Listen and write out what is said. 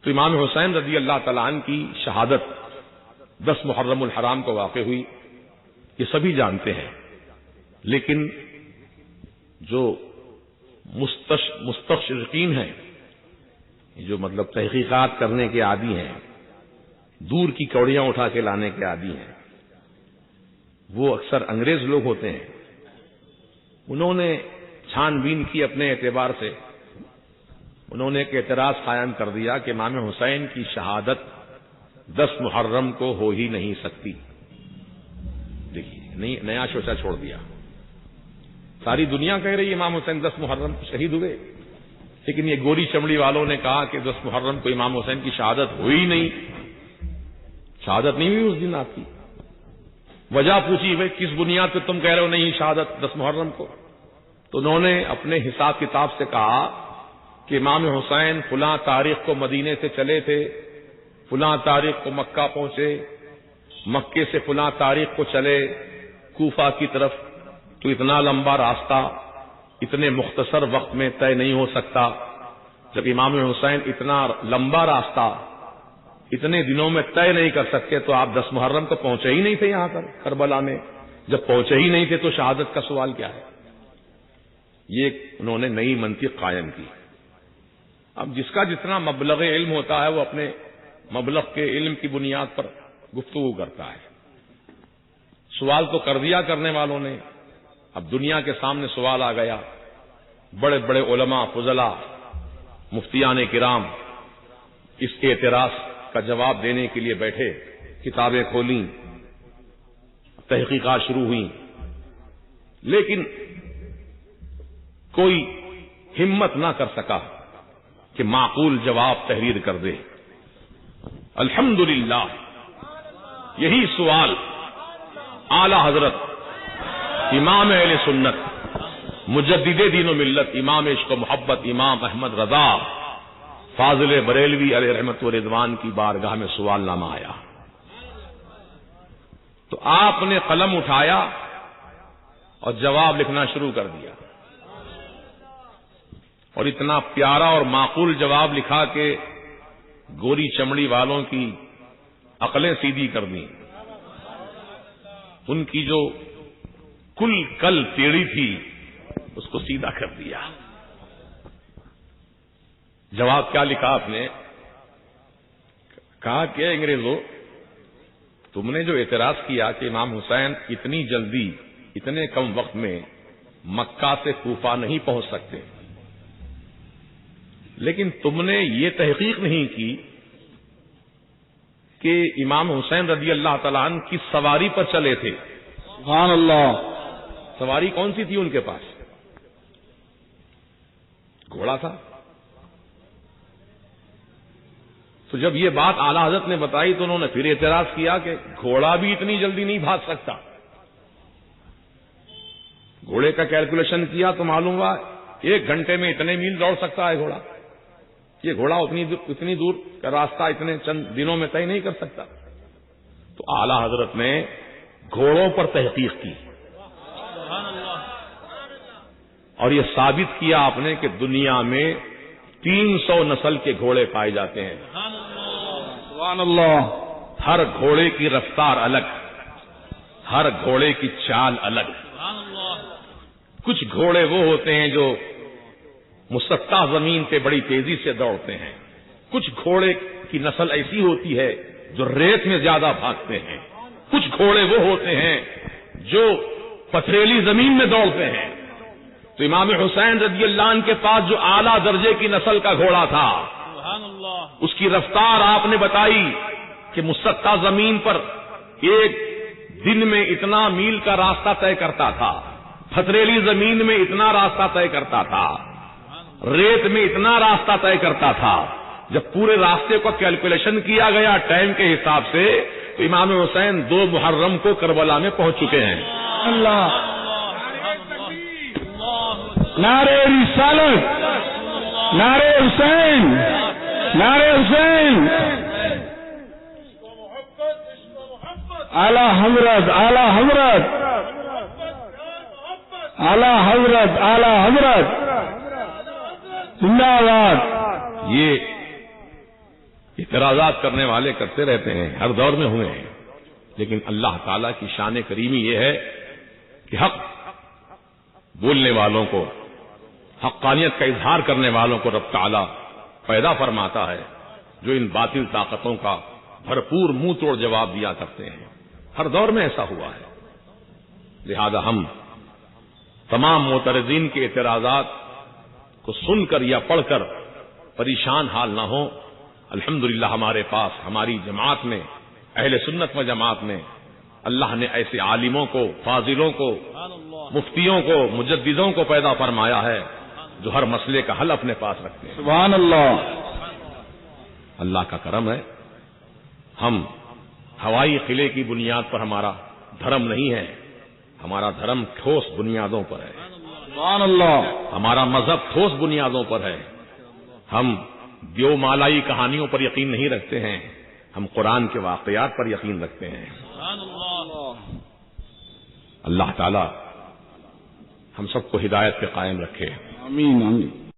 تو امام حسین رضی اللہ تعالیٰ عنہ کی شہادت 10 محرم الحرام کو واقع ہوئی، یہ سبھی جانتے ہیں، لیکن جو مستشرقین ہیں، جو مطلب تحقیقات کرنے کے عادی ہیں، دور کی کوڑیاں اٹھا کے لانے کے عادی ہیں، وہ اکثر انگریز لوگ ہوتے ہیں، انہوں نے چھان بین کی اپنے اعتبار سے، انہوں نے ایک اعتراض قائم کر دیا کہ امام حسین کی شہادت 10 محرم کو ہو ہی نہیں سکتی. دیکھیے نیا شوچا چھوڑ دیا. ساری دنیا کہہ رہی ہے امام حسین 10 محرم کو شہید ہوئے، لیکن یہ گوری چمڑی والوں نے کہا کہ 10 محرم کو امام حسین کی شہادت ہوئی نہیں. شہادت نہیں ہوئی اس دن آپ کی. وجہ پوچھی بھائی کس بنیاد پہ تم کہہ رہے ہو نہیں شہادت 10 محرم کو؟ تو انہوں نے اپنے حساب کتاب سے کہا کہ امام حسین فلاں تاریخ کو مدینے سے چلے تھے، فلاں تاریخ کو مکہ پہنچے، مکے سے فلاں تاریخ کو چلے کوفہ کی طرف، تو اتنا لمبا راستہ اتنے مختصر وقت میں طے نہیں ہو سکتا. جب امام حسین اتنا لمبا راستہ اتنے دنوں میں طے نہیں کر سکتے تو آپ 10 محرم کو پہنچے ہی نہیں تھے یہاں پر کربلا میں. جب پہنچے ہی نہیں تھے تو شہادت کا سوال کیا ہے؟ یہ انہوں نے نئی منطق قائم کی. اب جس کا جتنا مبلغ علم ہوتا ہے وہ اپنے مبلغ کے علم کی بنیاد پر گفتگو کرتا ہے. سوال تو کر دیا کرنے والوں نے، اب دنیا کے سامنے سوال آ گیا. بڑے بڑے علماء فضلاء مفتیان کرام اس کے اعتراض کا جواب دینے کے لیے بیٹھے، کتابیں کھولیں، تحقیقات شروع ہوئیں، لیکن کوئی ہمت نہ کر سکا کہ معقول جواب تحریر کر دے. الحمدللہ یہی سوال اعلی حضرت امام اہل سنت مجدد دین و ملت امام عشق و محبت امام احمد رضا فاضل بریلوی علیہ رحمت و رضوان کی بارگاہ میں سوال نامہ آیا. تو آپ نے قلم اٹھایا اور جواب لکھنا شروع کر دیا، اور اتنا پیارا اور معقول جواب لکھا کہ گوری چمڑی والوں کی عقلیں سیدھی کر دیں. ان کی جو کل ٹیڑھی تھی اس کو سیدھا کر دیا. جواب کیا لکھا آپ نے؟ کہا کہ انگریزوں تم نے جو اعتراض کیا کہ امام حسین اتنی جلدی اتنے کم وقت میں مکہ سے کوفہ نہیں پہنچ سکتے، لیکن تم نے یہ تحقیق نہیں کی کہ امام حسین رضی اللہ تعالیٰ عنہ کس سواری پر چلے تھے. سبحان اللہ. سواری کون سی تھی ان کے پاس؟ گھوڑا تھا. تو جب یہ بات اعلی حضرت نے بتائی تو انہوں نے پھر اعتراض کیا کہ گھوڑا بھی اتنی جلدی نہیں بھاگ سکتا. گھوڑے کا کیلکولیشن کیا تو معلوم ہوا 1 گھنٹے میں اتنے میل دوڑ سکتا ہے گھوڑا. یہ گھوڑا اتنی دور کا راستہ اتنے چند دنوں میں طے نہیں کر سکتا. تو اعلی حضرت نے گھوڑوں پر تحقیق کی اور یہ ثابت کیا آپ نے کہ دنیا میں 300 نسل کے گھوڑے پائے جاتے ہیں. سبحان اللہ. ہر گھوڑے کی رفتار الگ، ہر گھوڑے کی چال الگ. کچھ گھوڑے وہ ہوتے ہیں جو مسطح زمین پہ بڑی تیزی سے دوڑتے ہیں، کچھ گھوڑے کی نسل ایسی ہوتی ہے جو ریت میں زیادہ بھاگتے ہیں، کچھ گھوڑے وہ ہوتے ہیں جو پتھریلی زمین میں دوڑتے ہیں. تو امام حسین رضی اللہ عنہ کے پاس جو اعلیٰ درجے کی نسل کا گھوڑا تھا اس کی رفتار آپ نے بتائی کہ مسطح زمین پر 1 دن میں اتنا میل کا راستہ طے کرتا تھا، پتھریلی زمین میں اتنا راستہ طے کرتا تھا، ریت میں اتنا راستہ طے کرتا تھا. جب پورے راستے کو کیلکولیشن کیا گیا ٹائم کے حساب سے تو امام حسین 2 محرم کو کربلا میں پہنچ چکے ہیں. اللہ. نعرہ رسالت، نعرہ حسین، نعرہ حسین. اعلی حضرت، اعلی حضرت، اعلی حضرت، اعلی حضرت زندہ باد. اعتراضات کرنے والے کرتے رہتے ہیں، ہر دور میں ہوئے ہیں، لیکن اللہ تعالی کی شان کریمی یہ ہے کہ حق بولنے والوں کو، حقانیت کا اظہار کرنے والوں کو رب تعالی پیدا فرماتا ہے، جو ان باطل طاقتوں کا بھرپور منہ توڑ جواب دیا کرتے ہیں۔ ہر دور میں ایسا ہوا ہے، لہذا ہم تمام معترضین کے اعتراضات کو سن کر یا پڑھ کر پریشان حال نہ ہوں۔ الحمدللہ ہمارے پاس ہماری جماعت میں، اہل سنت و جماعت میں اللہ نے ایسے عالموں کو، فاضلوں کو، مفتیوں کو، مجددوں کو پیدا فرمایا ہے جو ہر مسئلے کا حل اپنے پاس رکھتے ہیں۔ سبحان اللہ۔ اللہ کا کرم ہے، ہم ہوائی قلعے کی بنیاد پر ہمارا دھرم نہیں ہے، ہمارا دھرم ٹھوس بنیادوں پر ہے، سبحان اللہ۔ ہمارا مذہب ٹھوس بنیادوں پر ہے۔ ہم دیو مالائی کہانیوں پر یقین نہیں رکھتے ہیں، ہم قرآن کے واقعات پر یقین رکھتے ہیں۔ اللہ تعالی ہم سب کو ہدایت پہ قائم رکھے۔ آمین آمین۔